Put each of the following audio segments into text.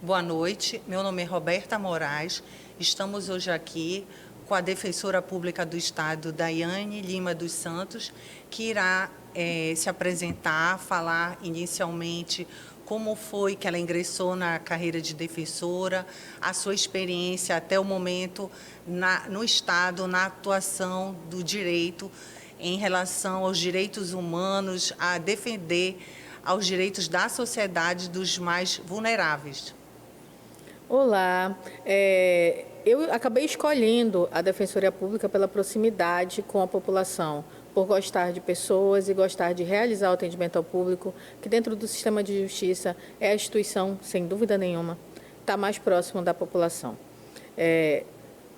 Boa noite, meu nome é Roberta Moraes. Estamos hoje aqui com a Defensora Pública do Estado, Daiane Lima dos Santos, que irá se apresentar, falar inicialmente como foi que ela ingressou na carreira de defensora, a sua experiência até o momento no Estado, na atuação do direito em relação aos direitos humanos, a defender aos direitos da sociedade dos mais vulneráveis. Olá, eu acabei escolhendo a Defensoria Pública pela proximidade com a população, por gostar de pessoas e gostar de realizar o atendimento ao público, que dentro do sistema de justiça é a instituição, sem dúvida nenhuma, está mais próximo da população.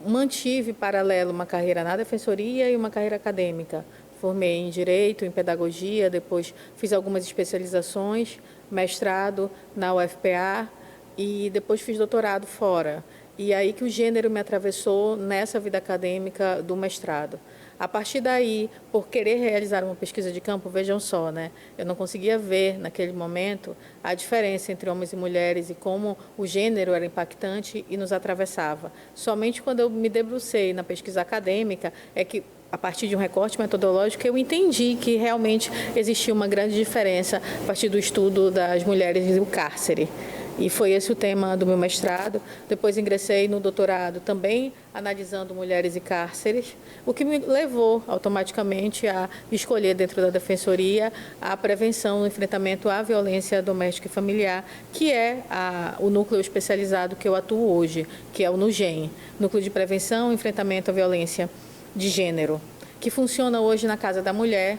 Mantive paralelo uma carreira na Defensoria e uma carreira acadêmica. Formei em Direito, em Pedagogia, depois fiz algumas especializações, mestrado na UFPA, e depois fiz doutorado fora. E aí que o gênero me atravessou nessa vida acadêmica do mestrado. A partir daí, por querer realizar uma pesquisa de campo, vejam só, né? Eu não conseguia ver, naquele momento, a diferença entre homens e mulheres e como o gênero era impactante e nos atravessava. Somente quando eu me debrucei na pesquisa acadêmica é que, a partir de um recorte metodológico, eu entendi que realmente existia uma grande diferença a partir do estudo das mulheres e do cárcere. E foi esse o tema do meu mestrado. Depois ingressei no doutorado também analisando mulheres e cárceres, o que me levou automaticamente a escolher dentro da Defensoria a prevenção no enfrentamento à violência doméstica e familiar, que é o núcleo especializado que eu atuo hoje, que é o NUGEN, Núcleo de Prevenção e Enfrentamento à Violência de Gênero, que funciona hoje na Casa da Mulher.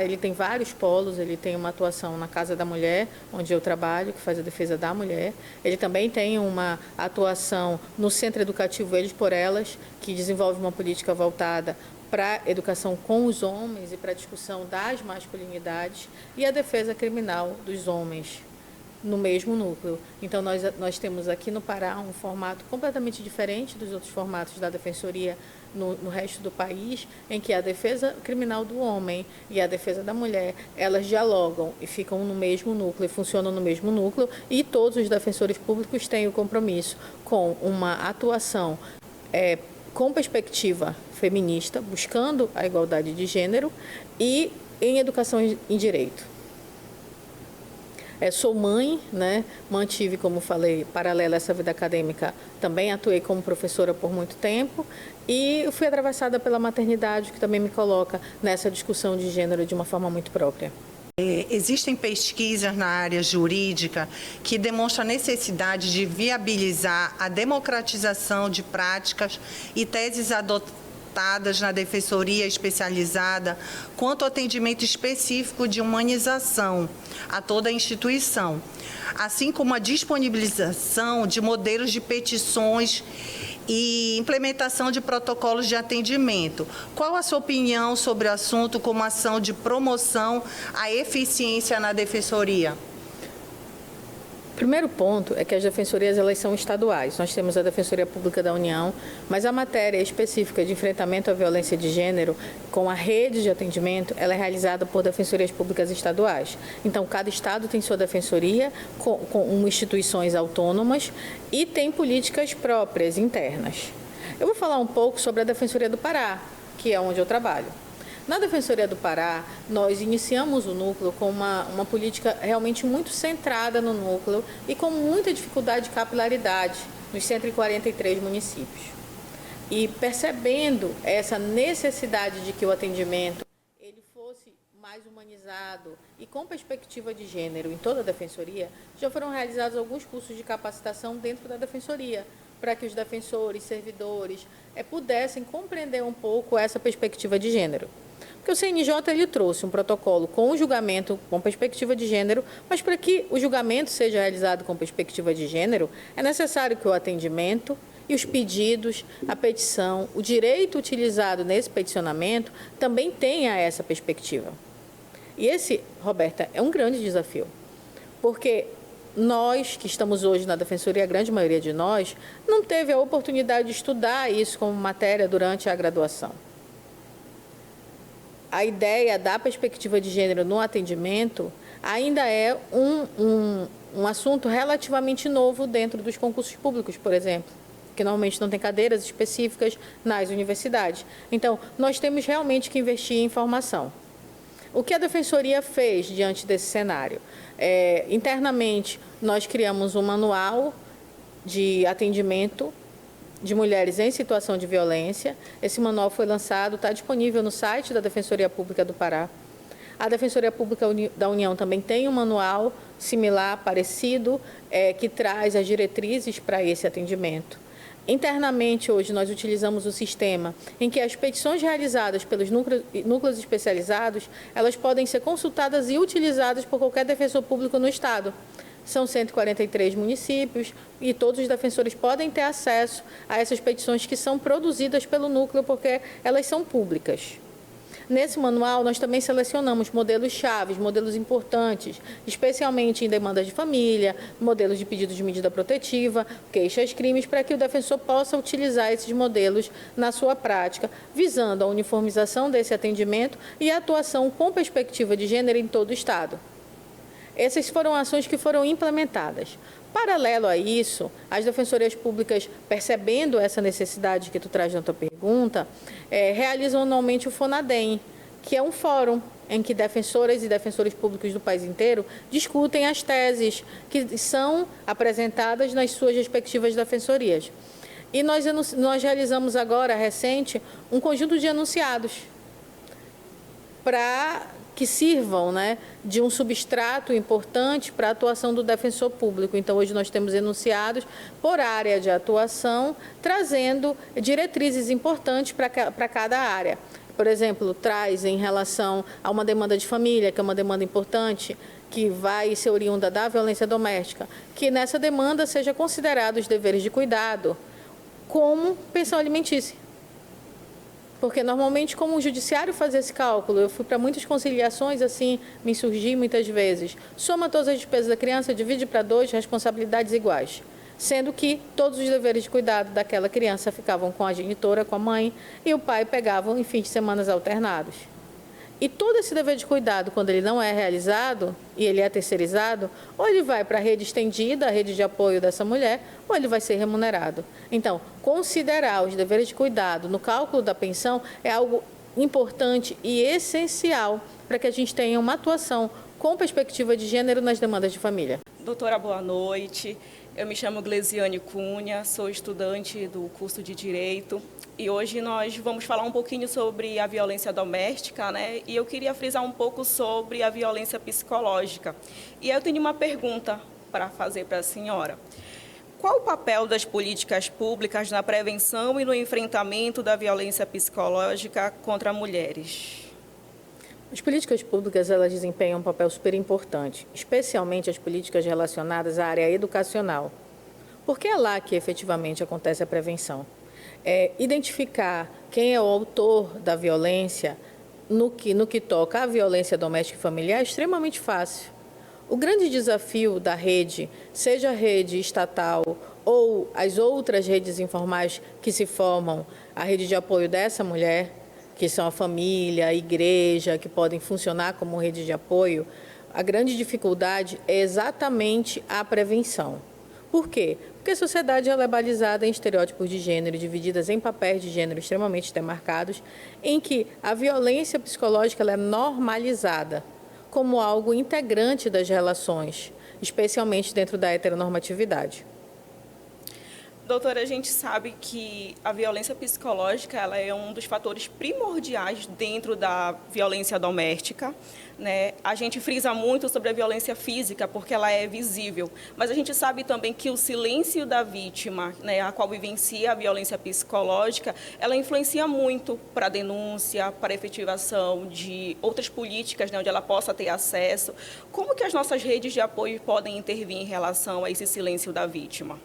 Ele tem vários polos, ele tem uma atuação na Casa da Mulher, onde eu trabalho, que faz a defesa da mulher. Ele também tem uma atuação no Centro Educativo Eles por Elas, que desenvolve uma política voltada para a educação com os homens e para a discussão das masculinidades, e a defesa criminal dos homens, no mesmo núcleo. Então, nós temos aqui no Pará um formato completamente diferente dos outros formatos da Defensoria no resto do país, em que a defesa criminal do homem e a defesa da mulher, elas dialogam e ficam no mesmo núcleo, funcionam no mesmo núcleo, e todos os defensores públicos têm o compromisso com uma atuação com perspectiva feminista, buscando a igualdade de gênero, e em educação em direito. Sou mãe, né? Mantive, como falei, paralela a essa vida acadêmica, também atuei como professora por muito tempo e fui atravessada pela maternidade, que também me coloca nessa discussão de gênero de uma forma muito própria. Existem pesquisas na área jurídica que demonstram a necessidade de viabilizar a democratização de práticas e teses adotadas na Defensoria Especializada quanto ao atendimento específico de humanização a toda a instituição, assim como a disponibilização de modelos de petições e implementação de protocolos de atendimento. Qual a sua opinião sobre o assunto como ação de promoção à eficiência na Defensoria? Primeiro ponto é que as defensorias elas são estaduais. Nós temos a Defensoria Pública da União, mas a matéria específica de enfrentamento à violência de gênero, com a rede de atendimento, ela é realizada por defensorias públicas estaduais. Então, cada estado tem sua defensoria com instituições autônomas e tem políticas próprias, internas. Eu vou falar um pouco sobre a Defensoria do Pará, que é onde eu trabalho. Na Defensoria do Pará, nós iniciamos o núcleo com uma política realmente muito centrada no núcleo e com muita dificuldade de capilaridade nos 143 municípios. E percebendo essa necessidade de que o atendimento ele fosse mais humanizado e com perspectiva de gênero em toda a Defensoria, já foram realizados alguns cursos de capacitação dentro da Defensoria, para que os defensores, servidores, pudessem compreender um pouco essa perspectiva de gênero. Porque o CNJ ele trouxe um protocolo com o julgamento com perspectiva de gênero, mas para que o julgamento seja realizado com perspectiva de gênero, é necessário que o atendimento e os pedidos, a petição, o direito utilizado nesse peticionamento também tenha essa perspectiva. E esse, Roberta, é um grande desafio, porque nós que estamos hoje na Defensoria, a grande maioria de nós, não teve a oportunidade de estudar isso como matéria durante a graduação. A ideia da perspectiva de gênero no atendimento ainda é um assunto relativamente novo dentro dos concursos públicos, por exemplo, que normalmente não tem cadeiras específicas nas universidades. Então, nós temos realmente que investir em formação. O que a Defensoria fez diante desse cenário? Internamente, nós criamos um manual de atendimento de mulheres em situação de violência. Esse manual foi lançado, está disponível no site da Defensoria Pública do Pará. A Defensoria Pública da União também tem um manual similar, parecido, que traz as diretrizes para esse atendimento. Internamente, hoje, nós utilizamos o sistema em que as petições realizadas pelos núcleos especializados, elas podem ser consultadas e utilizadas por qualquer defensor público no Estado. São 143 municípios e todos os defensores podem ter acesso a essas petições que são produzidas pelo núcleo, porque elas são públicas. Nesse manual, nós também selecionamos modelos chaves, modelos importantes, especialmente em demandas de família, modelos de pedidos de medida protetiva, queixas-crimes, para que o defensor possa utilizar esses modelos na sua prática, visando a uniformização desse atendimento e a atuação com perspectiva de gênero em todo o Estado. Essas foram ações que foram implementadas. Paralelo a isso, as defensorias públicas, percebendo essa necessidade que tu traz na tua pergunta, realizam anualmente o FONADEM, que é um fórum em que defensoras e defensores públicos do país inteiro discutem as teses que são apresentadas nas suas respectivas defensorias. E nós realizamos agora, recente, um conjunto de enunciados para que sirvam, de um substrato importante para a atuação do defensor público. Então, hoje nós temos enunciados por área de atuação, trazendo diretrizes importantes para cada área. Por exemplo, traz em relação a uma demanda de família, que é uma demanda importante, que vai ser oriunda da violência doméstica, que nessa demanda seja considerado os deveres de cuidado como pensão alimentícia. Porque, normalmente, como o judiciário faz esse cálculo, eu fui para muitas conciliações, assim, me surgi muitas vezes. Soma todas as despesas da criança, divide para 2, responsabilidades iguais. Sendo que todos os deveres de cuidado daquela criança ficavam com a genitora, com a mãe, e o pai pegava em fins de semana alternados. E todo esse dever de cuidado, quando ele não é realizado, e ele é terceirizado, ou ele vai para a rede estendida, a rede de apoio dessa mulher, ou ele vai ser remunerado. Então, considerar os deveres de cuidado no cálculo da pensão é algo importante e essencial para que a gente tenha uma atuação com perspectiva de gênero nas demandas de família. Doutora, boa noite. Eu me chamo Glesiane Cunha, sou estudante do curso de Direito e hoje nós vamos falar um pouquinho sobre a violência doméstica, E eu queria frisar um pouco sobre a violência psicológica. E eu tenho uma pergunta para fazer para a senhora. Qual o papel das políticas públicas na prevenção e no enfrentamento da violência psicológica contra mulheres? As políticas públicas, elas desempenham um papel super importante, especialmente as políticas relacionadas à área educacional, porque é lá que efetivamente acontece a prevenção. Identificar quem é o autor da violência no que toca à violência doméstica e familiar é extremamente fácil. O grande desafio da rede, seja a rede estatal ou as outras redes informais que se formam, a rede de apoio dessa mulher, que são a família, a igreja, que podem funcionar como rede de apoio, a grande dificuldade é exatamente a prevenção. Por quê? Porque a sociedade ela é balizada em estereótipos de gênero, divididas em papéis de gênero extremamente demarcados, em que a violência psicológica ela é normalizada como algo integrante das relações, especialmente dentro da heteronormatividade. Doutora, a gente sabe que a violência psicológica ela é um dos fatores primordiais dentro da violência doméstica, A gente frisa muito sobre a violência física porque ela é visível, mas a gente sabe também que o silêncio da vítima, a qual vivencia a violência psicológica, ela influencia muito para a denúncia, para a efetivação de outras políticas, onde ela possa ter acesso. Como que as nossas redes de apoio podem intervir em relação a esse silêncio da vítima?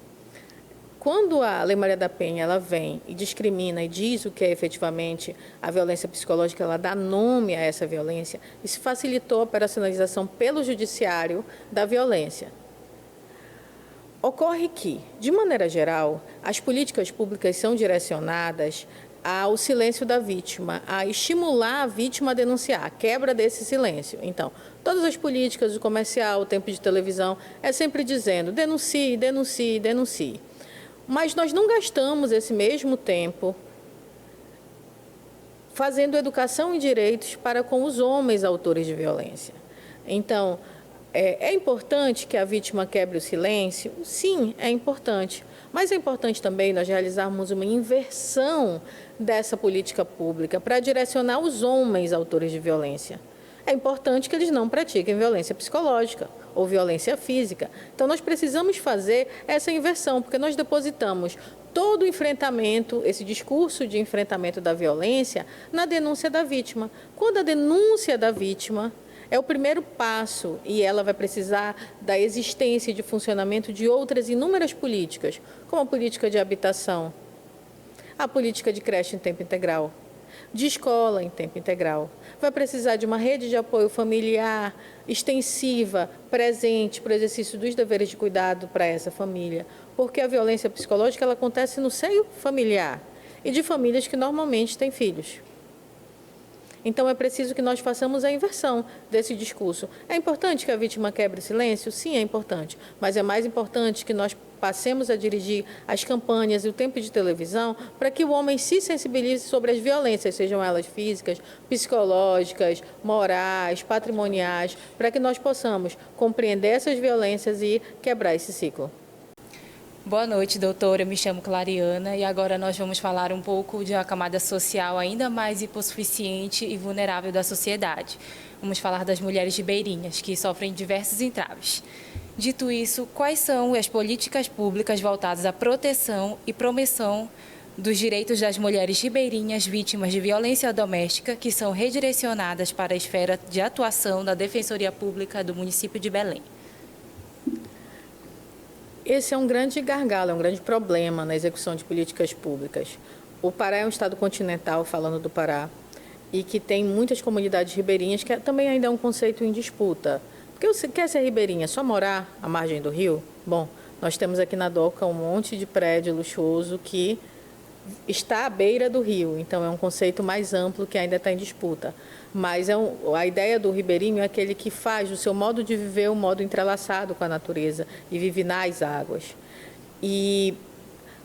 Quando a Lei Maria da Penha ela vem e discrimina e diz o que é efetivamente a violência psicológica, ela dá nome a essa violência, isso facilitou a operacionalização pelo judiciário da violência. Ocorre que, de maneira geral, as políticas públicas são direcionadas ao silêncio da vítima, a estimular a vítima a denunciar, a quebra desse silêncio. Então, todas as políticas, o comercial, o tempo de televisão, é sempre dizendo denuncie, denuncie, denuncie. Mas nós não gastamos esse mesmo tempo fazendo educação em direitos para com os homens autores de violência. Então, é importante que a vítima quebre o silêncio? Sim, é importante. Mas é importante também nós realizarmos uma inversão dessa política pública para direcionar os homens autores de violência. É importante que eles não pratiquem violência psicológica ou violência física. Então, nós precisamos fazer essa inversão, porque nós depositamos todo o enfrentamento, esse discurso de enfrentamento da violência, na denúncia da vítima. Quando a denúncia da vítima é o primeiro passo e ela vai precisar da existência e de funcionamento de outras inúmeras políticas, como a política de habitação, a política de creche em tempo integral, de escola em tempo integral. Vai precisar de uma rede de apoio familiar extensiva, presente, para o exercício dos deveres de cuidado para essa família, porque a violência psicológica ela acontece no seio familiar e de famílias que normalmente têm filhos. Então, é preciso que nós façamos a inversão desse discurso. É importante que a vítima quebre o silêncio? Sim, é importante. Mas é mais importante que nós passemos a dirigir as campanhas e o tempo de televisão para que o homem se sensibilize sobre as violências, sejam elas físicas, psicológicas, morais, patrimoniais, para que nós possamos compreender essas violências e quebrar esse ciclo. Boa noite, doutora. Eu me chamo Clariana e agora nós vamos falar um pouco de uma camada social ainda mais hipossuficiente e vulnerável da sociedade. Vamos falar das mulheres ribeirinhas, que sofrem diversos entraves. Dito isso, quais são as políticas públicas voltadas à proteção e promoção dos direitos das mulheres ribeirinhas vítimas de violência doméstica que são redirecionadas para a esfera de atuação da Defensoria Pública do município de Belém? Esse é um grande gargalo, é um grande problema na execução de políticas públicas. O Pará é um estado continental, falando do Pará, e que tem muitas comunidades ribeirinhas, que também ainda é um conceito em disputa. Porque você quer ser ribeirinha, só morar à margem do rio? Bom, nós temos aqui na Doca um monte de prédio luxuoso que está à beira do rio, então é um conceito mais amplo que ainda está em disputa. Mas a ideia do ribeirinho é aquele que faz o seu modo de viver um modo entrelaçado com a natureza e vive nas águas. E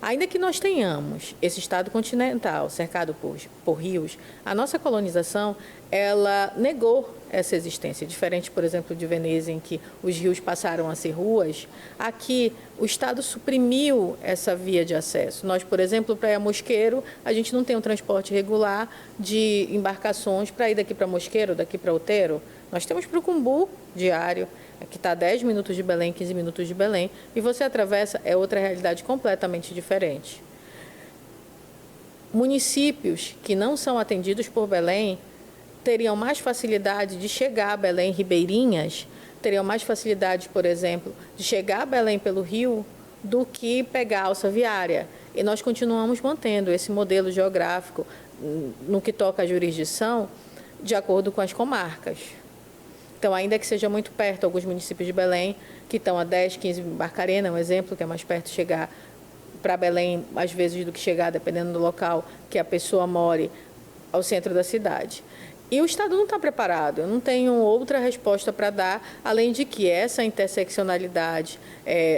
ainda que nós tenhamos esse estado continental cercado por rios, a nossa colonização ela negou essa existência. Diferente, por exemplo, de Veneza, em que os rios passaram a ser ruas, aqui o Estado suprimiu essa via de acesso. Nós, por exemplo, para ir a Mosqueiro, a gente não tem um transporte regular de embarcações para ir daqui para Mosqueiro, daqui para Outeiro. Nós temos para o Cumbu diário, que está a 10 minutos de Belém, 15 minutos de Belém, e você atravessa, é outra realidade completamente diferente. Municípios que não são atendidos por Belém teriam mais facilidade de chegar a Belém, ribeirinhas, teriam mais facilidade, por exemplo, de chegar a Belém pelo rio do que pegar a alça viária. E nós continuamos mantendo esse modelo geográfico no que toca à jurisdição de acordo com as comarcas. Então, ainda que seja muito perto, alguns municípios de Belém, que estão a 10, 15, Barcarena é um exemplo, que é mais perto de chegar para Belém, às vezes, do que chegar, dependendo do local que a pessoa more, ao centro da cidade. E o Estado não está preparado, eu não tenho outra resposta para dar, além de que essa interseccionalidade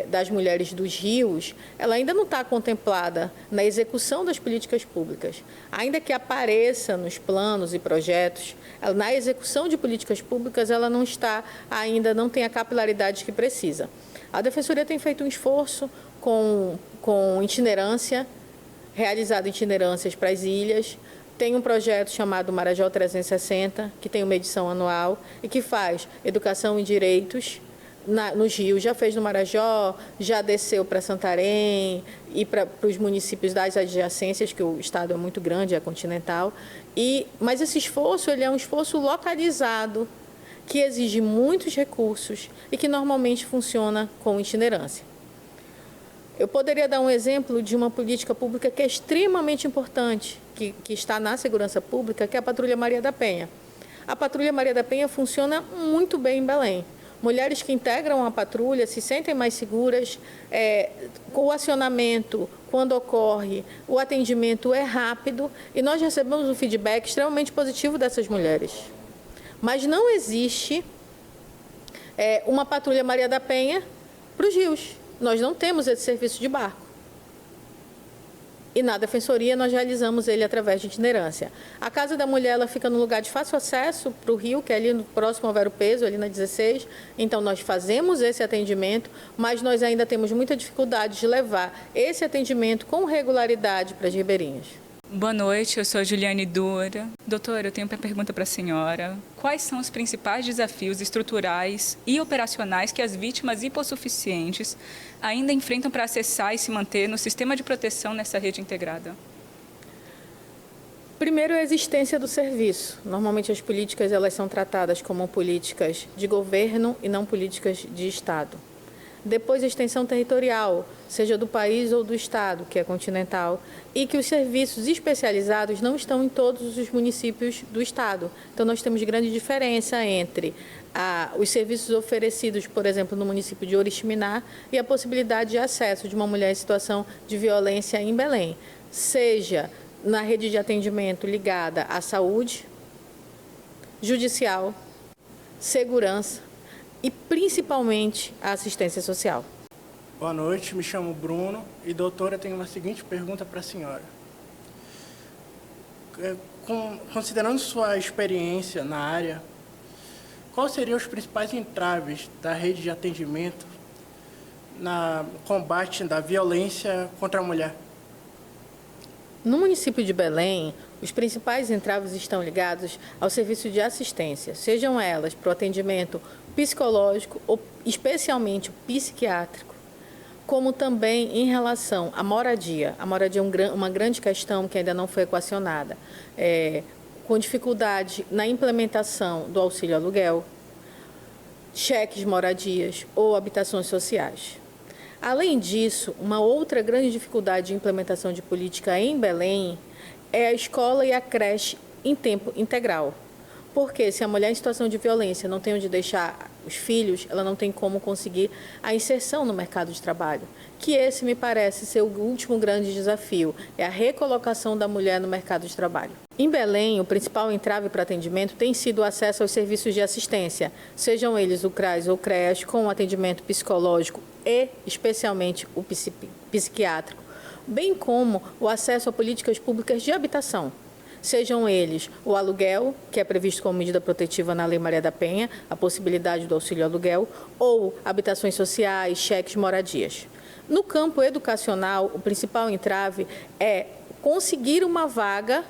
das mulheres dos rios, ela ainda não está contemplada na execução das políticas públicas. Ainda que apareça nos planos e projetos, na execução de políticas públicas, ela não está ainda, não tem a capilaridade que precisa. A Defensoria tem feito um esforço com itinerância, realizado itinerâncias para as ilhas. Tem um projeto chamado Marajó 360, que tem uma edição anual e que faz educação em direitos nos rios. Já fez no Marajó, já desceu para Santarém e para os municípios das adjacências, que o estado é muito grande, é continental. Mas esse esforço ele é um esforço localizado, que exige muitos recursos e que normalmente funciona com itinerância. Eu poderia dar um exemplo de uma política pública que é extremamente importante, que está na segurança pública, que é a Patrulha Maria da Penha. A Patrulha Maria da Penha funciona muito bem em Belém, Mulheres que integram a patrulha se sentem mais seguras, com o acionamento, quando ocorre, o atendimento é rápido e nós recebemos um feedback extremamente positivo dessas mulheres. Mas não existe uma patrulha Maria da Penha para os rios. Nós não temos esse serviço de barco. E na Defensoria nós realizamos ele através de itinerância. A Casa da Mulher ela fica num lugar de fácil acesso para o rio, que é ali no próximo ao Vero Peso, ali na 16. Então nós fazemos esse atendimento, mas nós ainda temos muita dificuldade de levar esse atendimento com regularidade para as ribeirinhas. Boa noite, eu sou a Juliane Dura. Doutora, eu tenho uma pergunta para a senhora. Quais são os principais desafios estruturais e operacionais que as vítimas hipossuficientes ainda enfrentam para acessar e se manter no sistema de proteção nessa rede integrada? Primeiro, a existência do serviço. Normalmente as políticas elas são tratadas como políticas de governo e não políticas de Estado. Depois, a extensão territorial, seja do país ou do estado, que é continental, e que os serviços especializados não estão em todos os municípios do estado. Então, nós temos grande diferença entre os serviços oferecidos, por exemplo, no município de Oriximiná e a possibilidade de acesso de uma mulher em situação de violência em Belém, seja na rede de atendimento ligada à saúde, judicial, segurança, e principalmente a assistência social. Boa noite, me chamo Bruno e, doutora, tenho uma seguinte pergunta para a senhora. Considerando sua experiência na área, quais seriam os principais entraves da rede de atendimento no combate da violência contra a mulher? No município de Belém, os principais entraves estão ligados ao serviço de assistência, sejam elas para o atendimento psicológico ou especialmente o psiquiátrico, como também em relação à moradia. A moradia é uma grande questão que ainda não foi equacionada, com dificuldade na implementação do auxílio aluguel, cheques moradias ou habitações sociais. Além disso, uma outra grande dificuldade de implementação de política em Belém é a escola e a creche em tempo integral. Porque se a mulher em situação de violência não tem onde deixar os filhos, ela não tem como conseguir a inserção no mercado de trabalho. Que esse me parece ser o último grande desafio, é a recolocação da mulher no mercado de trabalho. Em Belém, o principal entrave para atendimento tem sido o acesso aos serviços de assistência, sejam eles o CRAS ou CREAS, com atendimento psicológico e especialmente o psiquiátrico, bem como o acesso a políticas públicas de habitação. Sejam eles o aluguel, que é previsto como medida protetiva na Lei Maria da Penha, a possibilidade do auxílio aluguel, ou habitações sociais, cheques, moradias. No campo educacional, o principal entrave é conseguir uma vaga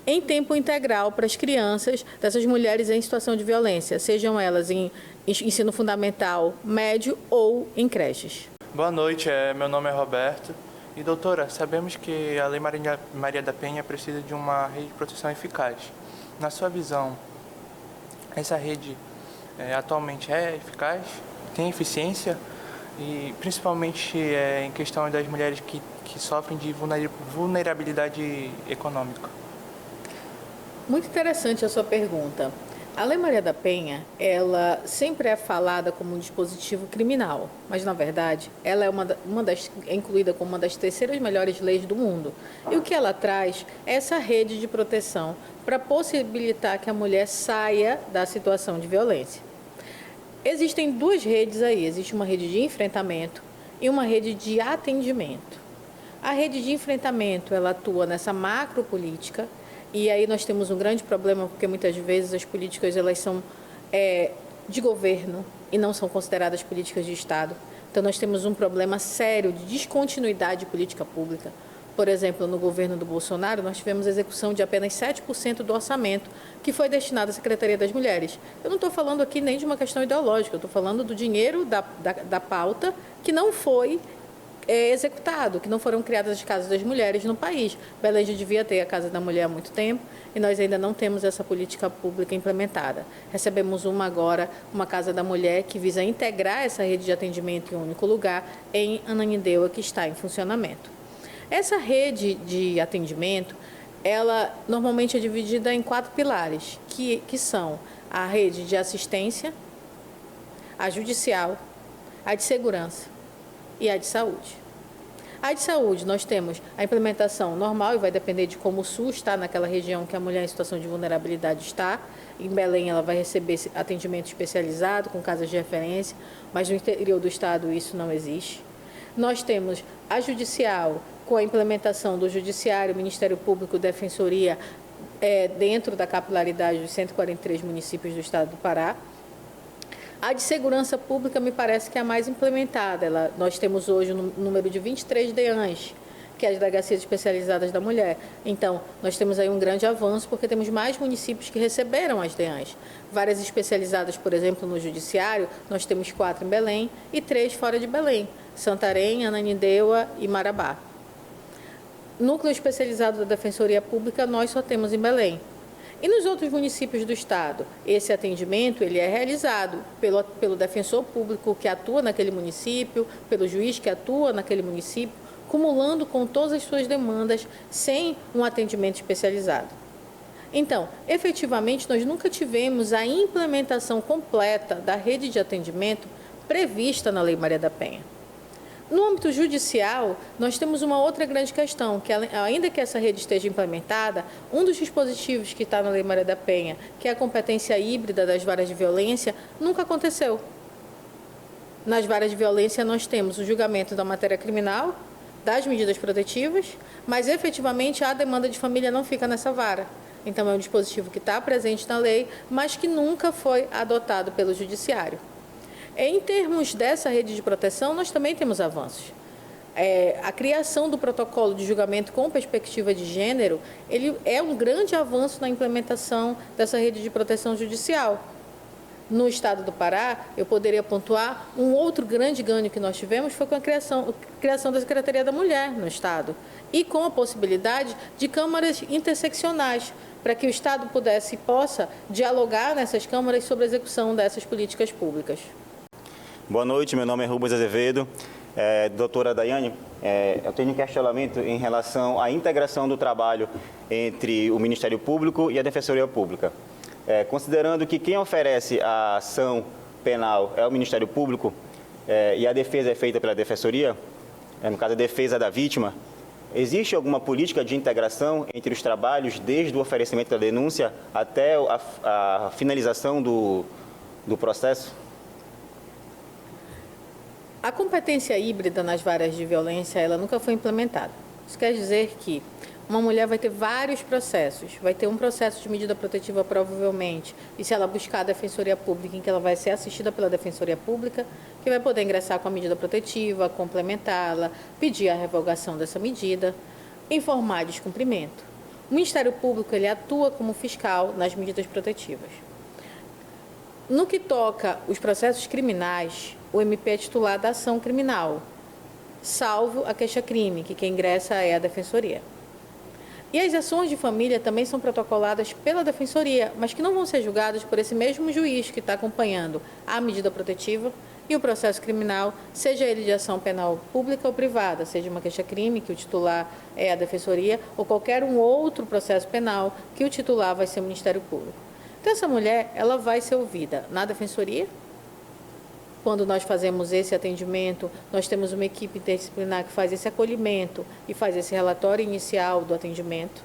em tempo integral para as crianças dessas mulheres em situação de violência, sejam elas em ensino fundamental, médio ou em creches. Boa noite, meu nome é Roberto. E, doutora, sabemos que a Lei Maria da Penha precisa de uma rede de proteção eficaz. Na sua visão, essa rede atualmente é eficaz? Tem eficiência? E, principalmente, em questão das mulheres que sofrem de vulnerabilidade econômica. Muito interessante a sua pergunta. A Lei Maria da Penha, ela sempre é falada como um dispositivo criminal, mas, na verdade, ela é incluída como uma das terceiras melhores leis do mundo. E o que ela traz é essa rede de proteção para possibilitar que a mulher saia da situação de violência. Existem duas redes aí, existe uma rede de enfrentamento e uma rede de atendimento. A rede de enfrentamento, ela atua nessa macropolítica. E aí nós temos um grande problema, porque muitas vezes as políticas elas são de governo e não são consideradas políticas de Estado. Então nós temos um problema sério de descontinuidade de política pública. Por exemplo, no governo do Bolsonaro, nós tivemos execução de apenas 7% do orçamento que foi destinado à Secretaria das Mulheres. Eu não estou falando aqui nem de uma questão ideológica, eu estou falando do dinheiro da pauta que não foi executado, que não foram criadas as casas das mulheres no país. Belém já devia ter a Casa da Mulher há muito tempo e nós ainda não temos essa política pública implementada. Recebemos agora, uma Casa da Mulher, que visa integrar essa rede de atendimento em um único lugar em Ananindeua, que está em funcionamento. Essa rede de atendimento, ela normalmente é dividida em 4 pilares, que são a rede de assistência, a judicial, a de segurança e a de saúde. A de saúde, nós temos a implementação normal, e vai depender de como o SUS está naquela região que a mulher em situação de vulnerabilidade está. Em Belém, ela vai receber atendimento especializado, com casas de referência, mas no interior do estado isso não existe. Nós temos a judicial, com a implementação do Judiciário, Ministério Público, Defensoria, dentro da capilaridade dos 143 municípios do estado do Pará. A de segurança pública me parece que é a mais implementada. Nós temos hoje um número de 23 DEANs, que é as Delegacias Especializadas da Mulher. Então, nós temos aí um grande avanço, porque temos mais municípios que receberam as DEANs. Várias especializadas, por exemplo, no Judiciário, nós temos 4 em Belém e 3 fora de Belém, Santarém, Ananindeua e Marabá. Núcleo especializado da Defensoria Pública, nós só temos em Belém. E nos outros municípios do estado, esse atendimento ele é realizado pelo defensor público que atua naquele município, pelo juiz que atua naquele município, cumulando com todas as suas demandas sem um atendimento especializado. Então, efetivamente, nós nunca tivemos a implementação completa da rede de atendimento prevista na Lei Maria da Penha. No âmbito judicial, nós temos uma outra grande questão, que ainda que essa rede esteja implementada, um dos dispositivos que está na Lei Maria da Penha, que é a competência híbrida das varas de violência, nunca aconteceu. Nas varas de violência, nós temos o julgamento da matéria criminal, das medidas protetivas, mas efetivamente a demanda de família não fica nessa vara. Então, é um dispositivo que está presente na lei, mas que nunca foi adotado pelo Judiciário. Em termos dessa rede de proteção, nós também temos avanços. A criação do protocolo de julgamento com perspectiva de gênero, ele é um grande avanço na implementação dessa rede de proteção judicial. No estado do Pará, eu poderia pontuar um outro grande ganho que nós tivemos foi com a criação da Secretaria da Mulher no estado e com a possibilidade de câmaras interseccionais, para que o estado possa dialogar nessas câmaras sobre a execução dessas políticas públicas. Boa noite, meu nome é Rubens Azevedo. Doutora Daiane, eu tenho um questionamento em relação à integração do trabalho entre o Ministério Público e a Defensoria Pública. Considerando que quem oferece a ação penal é o Ministério Público e a defesa é feita pela Defensoria, no caso a defesa da vítima, existe alguma política de integração entre os trabalhos desde o oferecimento da denúncia até a finalização do processo? A competência híbrida nas varas de violência, ela nunca foi implementada. Isso quer dizer que uma mulher vai ter vários processos. Vai ter um processo de medida protetiva, provavelmente, e se ela buscar a Defensoria Pública, em que ela vai ser assistida pela Defensoria Pública, que vai poder ingressar com a medida protetiva, complementá-la, pedir a revogação dessa medida, informar descumprimento. O Ministério Público, ele atua como fiscal nas medidas protetivas. No que toca os processos criminais, o MP é titular da ação criminal, salvo a queixa-crime, que quem ingressa é a Defensoria. E as ações de família também são protocoladas pela Defensoria, mas que não vão ser julgadas por esse mesmo juiz que está acompanhando a medida protetiva e o processo criminal, seja ele de ação penal pública ou privada, seja uma queixa-crime, que o titular é a Defensoria, ou qualquer um outro processo penal, que o titular vai ser o Ministério Público. Então, essa mulher, ela vai ser ouvida na Defensoria. Quando nós fazemos esse atendimento, nós temos uma equipe interdisciplinar que faz esse acolhimento e faz esse relatório inicial do atendimento.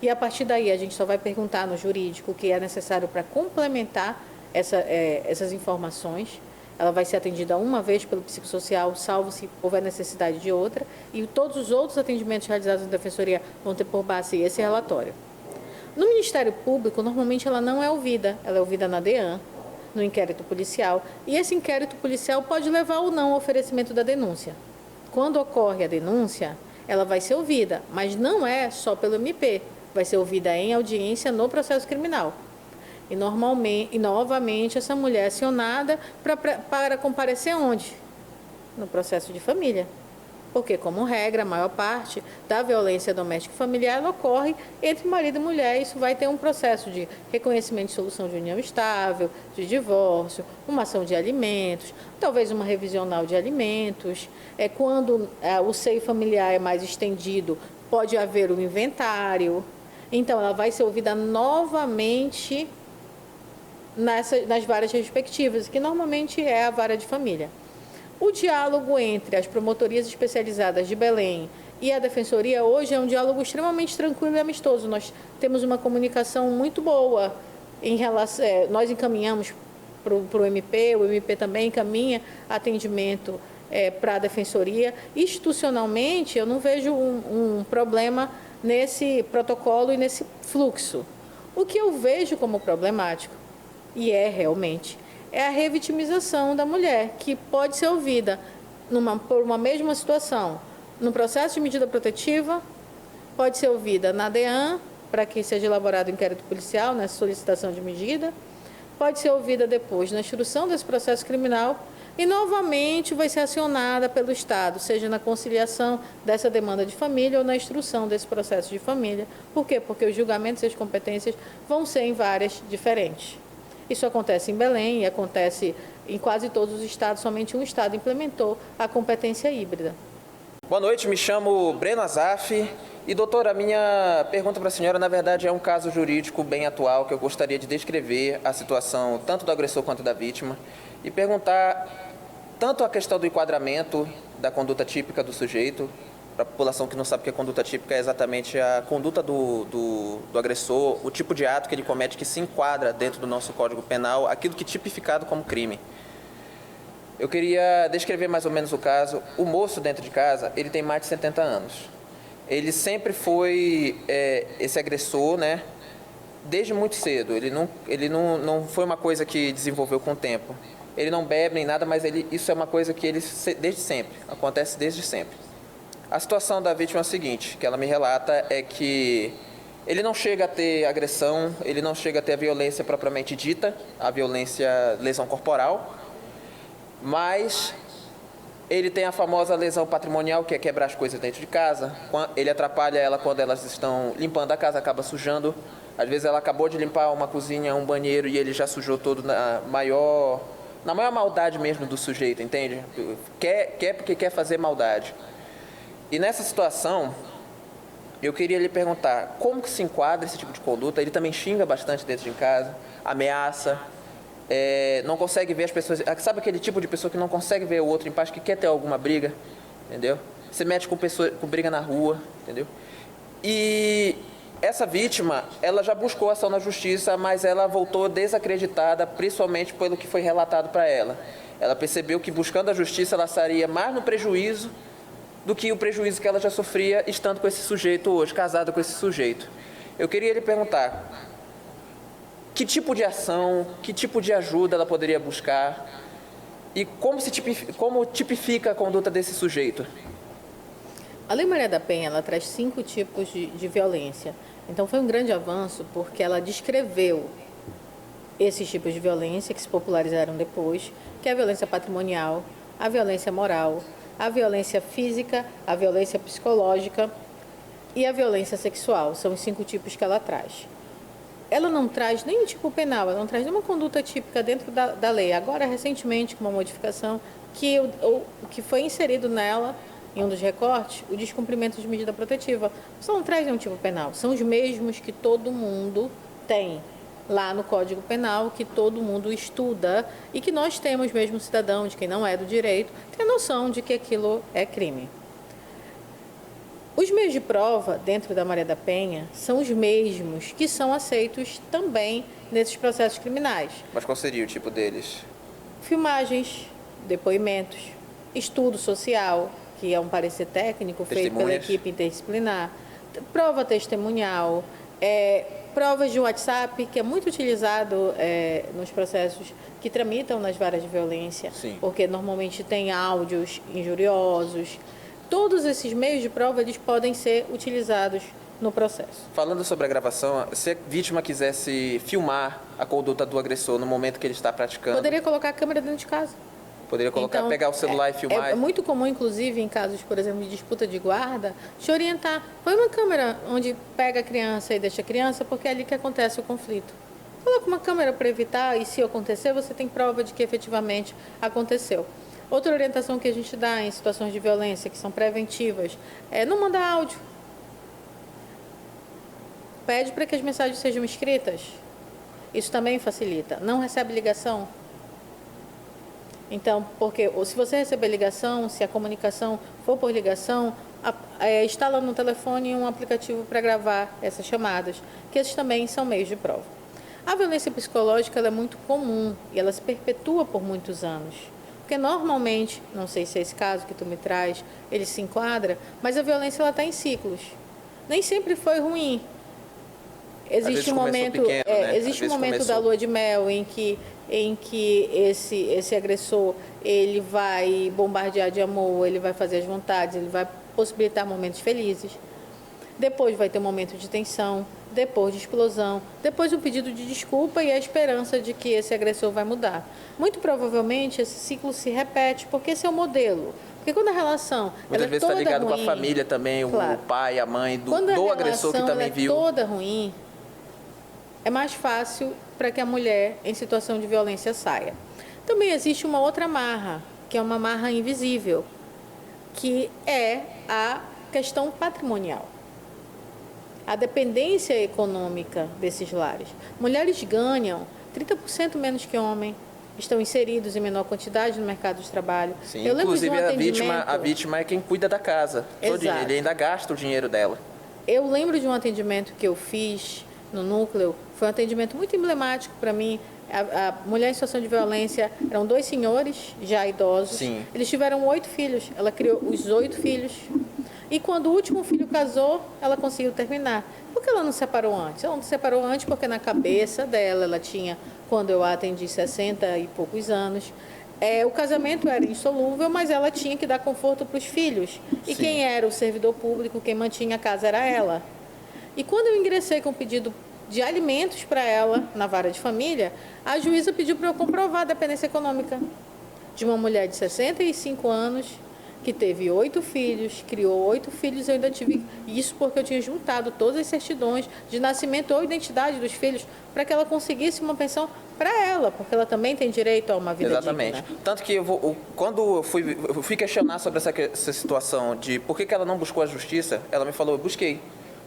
E, a partir daí, a gente só vai perguntar no jurídico o que é necessário para complementar essas informações. Ela vai ser atendida uma vez pelo psicossocial, salvo se houver necessidade de outra. E todos os outros atendimentos realizados na Defensoria vão ter por base esse relatório. No Ministério Público, normalmente ela não é ouvida. Ela é ouvida na DEAN, no inquérito policial, e esse inquérito policial pode levar ou não ao oferecimento da denúncia. Quando ocorre a denúncia, ela vai ser ouvida, mas não é só pelo MP, vai ser ouvida em audiência no processo criminal. E novamente essa mulher é acionada para comparecer onde? No processo de família. Porque, como regra, a maior parte da violência doméstica e familiar ela ocorre entre marido e mulher. Isso vai ter um processo de reconhecimento de solução de união estável, de divórcio, uma ação de alimentos, talvez uma revisional de alimentos. Quando o seio familiar é mais estendido, pode haver um inventário. Então, ela vai ser ouvida novamente nas varas respectivas, que normalmente é a vara de família. O diálogo entre as promotorias especializadas de Belém e a Defensoria hoje é um diálogo extremamente tranquilo e amistoso. Nós temos uma comunicação muito boa em relação, nós encaminhamos para o MP também encaminha atendimento para a Defensoria. Institucionalmente, eu não vejo um problema nesse protocolo e nesse fluxo. O que eu vejo como problemático, e realmente, é a revitimização da mulher, que pode ser ouvida por uma mesma situação, no processo de medida protetiva, pode ser ouvida na DEAN, para que seja elaborado o inquérito policial, na solicitação de medida, pode ser ouvida depois na instrução desse processo criminal e, novamente, vai ser acionada pelo Estado, seja na conciliação dessa demanda de família ou na instrução desse processo de família. Por quê? Porque os julgamentos e as competências vão ser em várias diferentes. Isso acontece em Belém e acontece em quase todos os estados, somente um estado implementou a competência híbrida. Boa noite, me chamo Breno Azaf e, doutora, a minha pergunta para a senhora, na verdade, é um caso jurídico bem atual que eu gostaria de descrever a situação tanto do agressor quanto da vítima e perguntar tanto a questão do enquadramento da conduta típica do sujeito, para a população que não sabe que a conduta típica é exatamente a conduta do agressor, o tipo de ato que ele comete que se enquadra dentro do nosso Código Penal, aquilo que é tipificado como crime. Eu queria descrever mais ou menos o caso. O moço dentro de casa, ele tem mais de 70 anos. Ele sempre foi esse agressor, né? Desde muito cedo. Ele não foi uma coisa que desenvolveu com o tempo. Ele não bebe nem nada, mas isso é uma coisa que ele desde sempre, acontece desde sempre. A situação da vítima é a seguinte, que ela me relata é que ele não chega a ter agressão, ele não chega a ter a violência propriamente dita, a violência, lesão corporal, mas ele tem a famosa lesão patrimonial, que é quebrar as coisas dentro de casa. Ele atrapalha ela quando elas estão limpando a casa, acaba sujando. Às vezes ela acabou de limpar uma cozinha, um banheiro, e ele já sujou todo na maior maldade mesmo do sujeito, entende? Quer porque quer fazer maldade. E nessa situação, eu queria lhe perguntar, como que se enquadra esse tipo de conduta? Ele também xinga bastante dentro de casa, ameaça, não consegue ver as pessoas... Sabe aquele tipo de pessoa que não consegue ver o outro em paz, que quer ter alguma briga, entendeu? Se mete com briga na rua, entendeu? E essa vítima, ela já buscou ação na justiça, mas ela voltou desacreditada, principalmente pelo que foi relatado para ela. Ela percebeu que buscando a justiça, ela estaria mais no prejuízo do que o prejuízo que ela já sofria estando com esse sujeito hoje, casada com esse sujeito. Eu queria lhe perguntar, que tipo de ação, que tipo de ajuda ela poderia buscar e como tipifica a conduta desse sujeito? A Lei Maria da Penha, ela traz 5 tipos de violência. Então, foi um grande avanço porque ela descreveu esses tipos de violência que se popularizaram depois, que é a violência patrimonial, a violência moral, a violência física, a violência psicológica e a violência sexual. São os 5 tipos que ela traz. Ela não traz nem tipo penal, ela não traz nenhuma conduta típica dentro da lei. Agora, recentemente, com uma modificação que foi inserido nela, em um dos recortes, o descumprimento de medida protetiva. Só não traz nenhum tipo penal. São os mesmos que todo mundo tem lá no Código Penal, que todo mundo estuda e que nós temos mesmo cidadão, de quem não é do direito, tem a noção de que aquilo é crime. Os meios de prova dentro da Maria da Penha são os mesmos que são aceitos também nesses processos criminais. Mas qual seria o tipo deles? Filmagens, depoimentos, estudo social, que é um parecer técnico feito pela equipe interdisciplinar, prova testemunhal, provas de WhatsApp, que é muito utilizado nos processos que tramitam nas varas de violência, Sim. Porque normalmente tem áudios injuriosos. Todos esses meios de prova, eles podem ser utilizados no processo. Falando sobre a gravação, se a vítima quisesse filmar a conduta do agressor no momento que ele está praticando... Poderia colocar a câmera dentro de casa. Poderia colocar, Então, pegar o celular e filmar? É muito comum, inclusive, em casos, por exemplo, de disputa de guarda, te orientar. Põe uma câmera onde pega a criança e deixa a criança, porque é ali que acontece o conflito. Coloca uma câmera para evitar, e se acontecer, você tem prova de que efetivamente aconteceu. Outra orientação que a gente dá em situações de violência, que são preventivas, é não mandar áudio. Pede para que as mensagens sejam escritas. isso também facilita. Não recebe ligação? Então, porque se você receber ligação, se a comunicação for por ligação, instala no telefone um aplicativo para gravar essas chamadas, que esses também são meios de prova. A violência psicológica ela é muito comum e ela se perpetua por muitos anos. Porque normalmente, não sei se é esse caso que tu me traz, ele se enquadra, mas a violência ela está em ciclos. Nem sempre foi ruim. Existe um momento, pequeno, né? existe um momento da lua de mel em que esse agressor ele vai bombardear de amor, ele vai fazer as vontades, ele vai possibilitar momentos felizes. Depois vai ter um momento de tensão, depois de explosão, depois o pedido de desculpa e a esperança de que esse agressor vai mudar. Muito provavelmente esse ciclo se repete, porque esse é o modelo. Porque quando a relação muitas vezes está ligado ruim, com a família também, claro, o pai, a mãe do agressor que também viu. Quando a relação toda ruim, é mais fácil para que a mulher em situação de violência saia. Também existe uma outra amarra, que é uma amarra invisível, que é a questão patrimonial. A dependência econômica desses lares. Mulheres ganham 30% menos que homens, estão inseridos em menor quantidade no mercado de trabalho. Sim, inclusive a vítima é quem cuida da casa. Ele ainda gasta o dinheiro dela. Eu lembro de um atendimento que eu fiz no núcleo, foi um atendimento muito emblemático para mim. A mulher em situação de violência, eram 2 senhores já idosos. Sim. Eles tiveram 8 filhos, ela criou os 8 filhos. E quando o último filho casou, ela conseguiu terminar. Por que ela não separou antes? Ela não separou antes porque na cabeça dela, ela tinha, quando eu a atendi, 60 e poucos anos, o casamento era insolúvel, mas ela tinha que dar conforto para os filhos. E Sim. quem era o servidor público, quem mantinha a casa era ela. E quando eu ingressei com o pedido de alimentos para ela na vara de família, a juíza pediu para eu comprovar a dependência econômica de uma mulher de 65 anos, que teve 8 filhos, criou 8 filhos. Eu ainda tive isso porque eu tinha juntado todas as certidões de nascimento ou identidade dos filhos para que ela conseguisse uma pensão para ela, porque ela também tem direito a uma vida Exatamente. digna. Tanto que quando eu fui questionar sobre essa situação de por que ela não buscou a justiça, ela me falou, eu busquei.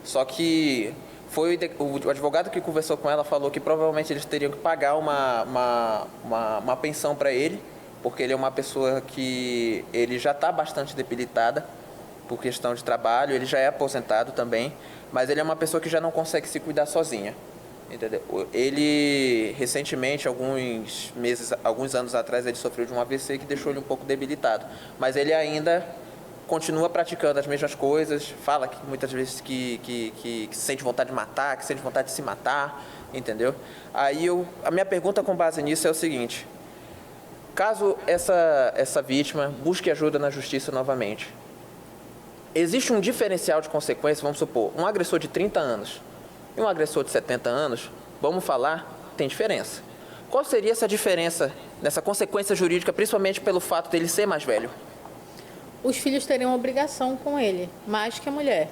Só que o advogado que conversou com ela falou que provavelmente eles teriam que pagar uma pensão para ele, porque ele é uma pessoa que ele já está bastante debilitada por questão de trabalho, ele já é aposentado também, mas ele é uma pessoa que já não consegue se cuidar sozinha. Entendeu? Ele, recentemente, alguns anos atrás, ele sofreu de um AVC que deixou ele um pouco debilitado, mas ele ainda continua praticando as mesmas coisas, fala que muitas vezes que sente vontade de matar, que sente vontade de se matar, entendeu? Aí a minha pergunta com base nisso é o seguinte: caso essa vítima busque ajuda na justiça novamente, existe um diferencial de consequência? Vamos supor, um agressor de 30 anos e um agressor de 70 anos, vamos falar, tem diferença. Qual seria essa diferença nessa consequência jurídica, principalmente pelo fato dele ser mais velho? Os filhos teriam obrigação com ele, mais que a mulher.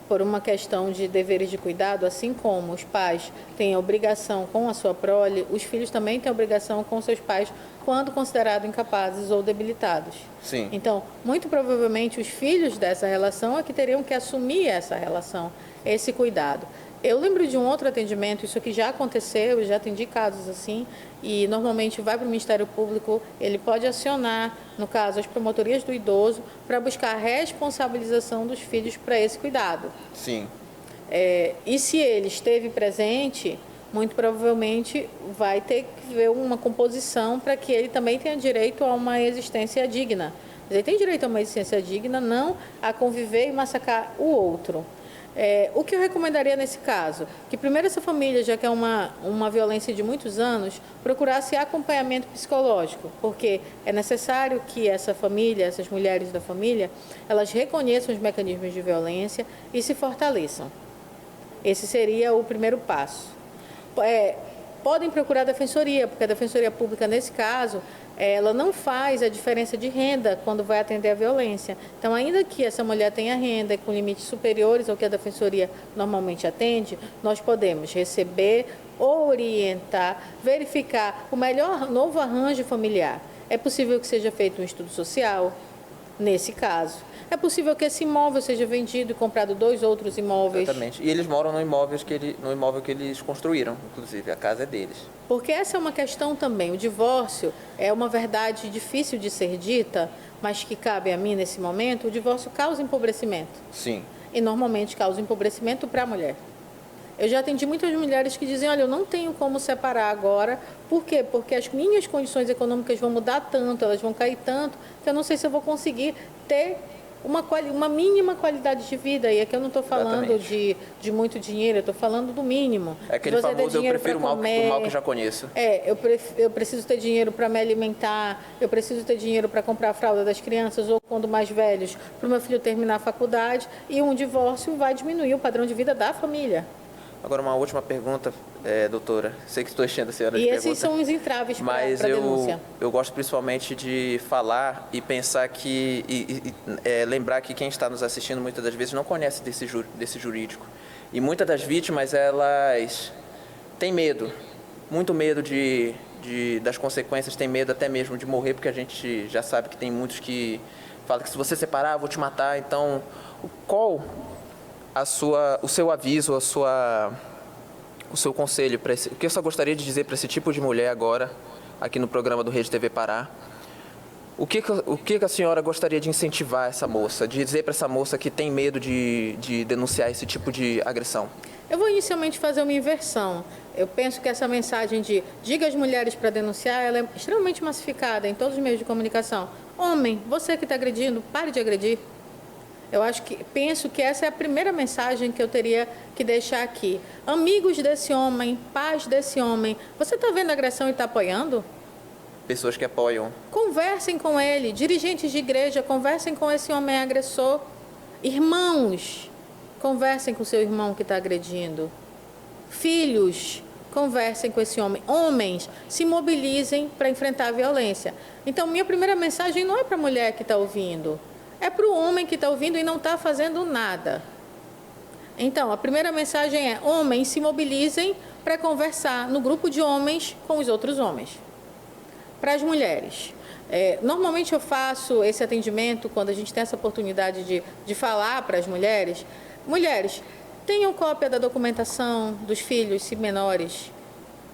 Por uma questão de deveres de cuidado, assim como os pais têm obrigação com a sua prole, os filhos também têm obrigação com seus pais quando considerados incapazes ou debilitados. Sim. Então, muito provavelmente, os filhos dessa relação é que teriam que assumir essa relação, esse cuidado. Eu lembro de um outro atendimento, isso aqui já aconteceu, eu já atendi casos assim, e normalmente vai para o Ministério Público, ele pode acionar, no caso, as promotorias do idoso, para buscar a responsabilização dos filhos para esse cuidado. Sim. E se ele esteve presente, muito provavelmente vai ter que ver uma composição para que ele também tenha direito a uma existência digna. Ele tem direito a uma existência digna, não a conviver e massacrar o outro. O que eu recomendaria nesse caso? Que primeiro essa família, já que é uma violência de muitos anos, procurasse acompanhamento psicológico, porque é necessário que essa família, essas mulheres da família, elas reconheçam os mecanismos de violência e se fortaleçam. Esse seria o primeiro passo. Podem procurar a defensoria, porque a defensoria pública, nesse caso, ela não faz a diferença de renda quando vai atender a violência. Então, ainda que essa mulher tenha renda com limites superiores ao que a defensoria normalmente atende, nós podemos receber, orientar, verificar o melhor novo arranjo familiar. É possível que seja feito um estudo social, nesse caso. É possível que esse imóvel seja vendido e comprado 2 outros imóveis. Exatamente. E eles moram no imóvel que eles construíram, inclusive. A casa é deles. Porque essa é uma questão também. O divórcio é uma verdade difícil de ser dita, mas que cabe a mim nesse momento. O divórcio causa empobrecimento. Sim. E normalmente causa empobrecimento para a mulher. Eu já atendi muitas mulheres que dizem, olha, eu não tenho como separar agora. Por quê? Porque as minhas condições econômicas vão mudar tanto, elas vão cair tanto, que eu não sei se eu vou conseguir ter uma mínima qualidade de vida. E aqui eu não estou falando de muito dinheiro, eu estou falando do mínimo. É aquele famoso, eu prefiro o mal que já conheço. Eu preciso ter dinheiro para me alimentar, eu preciso ter dinheiro para comprar a fralda das crianças, ou quando mais velhos, para o meu filho terminar a faculdade. E um divórcio vai diminuir o padrão de vida da família. Agora, uma última pergunta, doutora. Sei que estou enchendo a senhora de perguntas. E esses são os entraves para a denúncia. Eu gosto principalmente de falar e pensar lembrar que quem está nos assistindo muitas das vezes não conhece desse jurídico. E muitas das vítimas, elas têm medo, muito medo das consequências, têm medo até mesmo de morrer, porque a gente já sabe que tem muitos que falam que se você separar, eu vou te matar. Então, qual o seu aviso, o seu conselho, o que eu só gostaria de dizer para esse tipo de mulher agora, aqui no programa do Rede TV Pará? O que a senhora gostaria de incentivar essa moça, de dizer para essa moça que tem medo de denunciar esse tipo de agressão? Eu vou inicialmente fazer uma inversão. Eu penso que essa mensagem de diga às mulheres para denunciar, ela é extremamente massificada em todos os meios de comunicação. Homem, você que está agredindo, pare de agredir. Penso que essa é a primeira mensagem que eu teria que deixar aqui. Amigos desse homem, pais desse homem, você está vendo a agressão e está apoiando? Pessoas que apoiam. Conversem com ele, dirigentes de igreja, conversem com esse homem agressor. Irmãos, conversem com seu irmão que está agredindo. Filhos, conversem com esse homem. Homens, se mobilizem para enfrentar a violência. Então, minha primeira mensagem não é para a mulher que está ouvindo. É para o homem que está ouvindo e não está fazendo nada. Então, a primeira mensagem é: homens, se mobilizem para conversar no grupo de homens com os outros homens. Para as mulheres, normalmente eu faço esse atendimento quando a gente tem essa oportunidade de falar para as mulheres. Mulheres, tenham cópia da documentação dos filhos, se menores.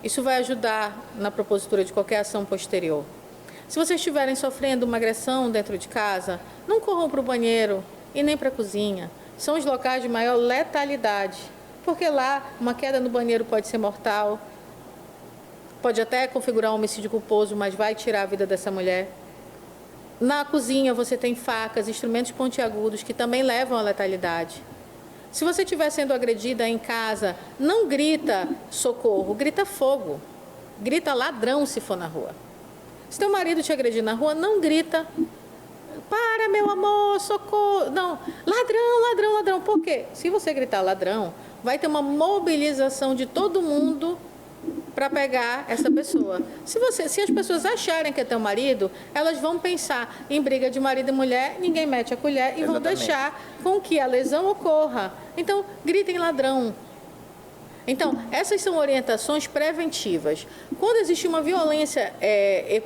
Isso vai ajudar na propositura de qualquer ação posterior. Se vocês estiverem sofrendo uma agressão dentro de casa, não corram para o banheiro e nem para a cozinha. São os locais de maior letalidade, porque lá uma queda no banheiro pode ser mortal, pode até configurar um homicídio culposo, mas vai tirar a vida dessa mulher. Na cozinha você tem facas, instrumentos pontiagudos que também levam à letalidade. Se você estiver sendo agredida em casa, não grita socorro, grita fogo, grita ladrão se for na rua. Se teu marido te agredir na rua, não grita, para meu amor, socorro, não, ladrão, ladrão, ladrão. Por quê? Se você gritar ladrão, vai ter uma mobilização de todo mundo para pegar essa pessoa. Se as pessoas acharem que é teu marido, elas vão pensar em briga de marido e mulher, ninguém mete a colher e vão deixar com que a lesão ocorra. Então, gritem ladrão. Então, essas são orientações preventivas. Quando existe uma violência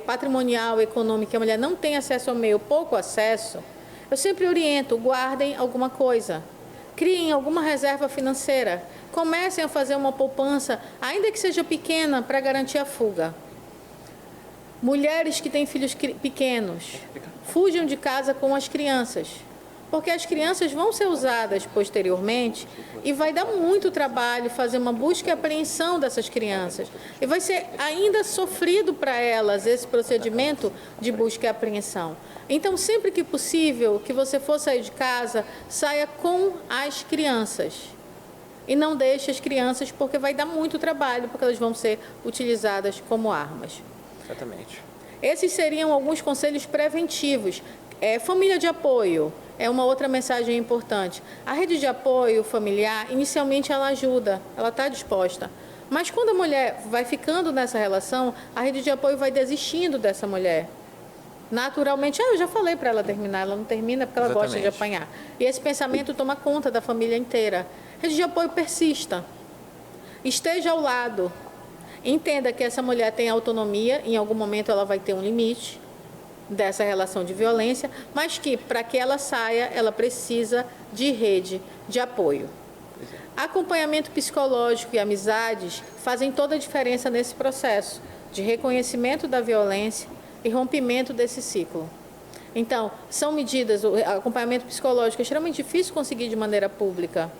patrimonial, econômica, a mulher não tem acesso ao meio, pouco acesso, eu sempre oriento, guardem alguma coisa. Criem alguma reserva financeira. Comecem a fazer uma poupança, ainda que seja pequena, para garantir a fuga. Mulheres que têm filhos pequenos, fujam de casa com as crianças. Porque as crianças vão ser usadas posteriormente e vai dar muito trabalho fazer uma busca e apreensão dessas crianças. E vai ser ainda sofrido para elas esse procedimento de busca e apreensão. Então, sempre que possível, que você for sair de casa, saia com as crianças. E não deixe as crianças, porque vai dar muito trabalho, porque elas vão ser utilizadas como armas. Exatamente. Esses seriam alguns conselhos preventivos. Família de apoio é uma outra mensagem importante. A rede de apoio familiar, inicialmente ela ajuda, ela está disposta. Mas quando a mulher vai ficando nessa relação, a rede de apoio vai desistindo dessa mulher. Naturalmente, eu já falei para ela terminar, ela não termina porque ela gosta de apanhar. E esse pensamento toma conta da família inteira. Rede de apoio persista. Esteja ao lado. Entenda que essa mulher tem autonomia, em algum momento ela vai ter um limite. dessa relação de violência, mas que, para que ela saia, ela precisa de rede de apoio. Acompanhamento psicológico e amizades fazem toda a diferença nesse processo de reconhecimento da violência e rompimento desse ciclo. Então, são medidas, o acompanhamento psicológico é extremamente difícil conseguir de maneira pública,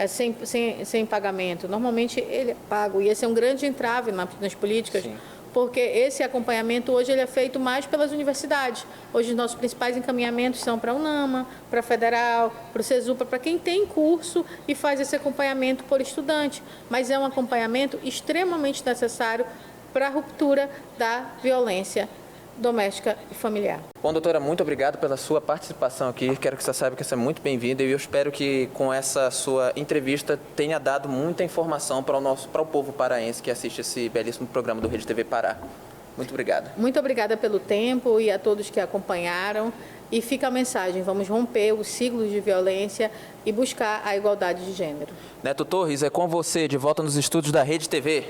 sem pagamento. Normalmente ele é pago, e esse é um grande entrave nas políticas. Sim. Porque esse acompanhamento hoje ele é feito mais pelas universidades. Hoje os nossos principais encaminhamentos são para a UNAMA, para a Federal, para o CESUPA, para quem tem curso e faz esse acompanhamento por estudante. Mas é um acompanhamento extremamente necessário para a ruptura da violência doméstica e familiar. Bom, doutora, muito obrigado pela sua participação aqui. Quero que você saiba que você é muito bem-vinda e eu espero que com essa sua entrevista tenha dado muita informação para o povo paraense que assiste esse belíssimo programa do Rede TV Pará. Muito obrigado. Muito obrigada pelo tempo e a todos que acompanharam. E fica a mensagem, vamos romper os ciclos de violência e buscar a igualdade de gênero. Neto Torres, é com você, de volta nos estúdios da Rede TV.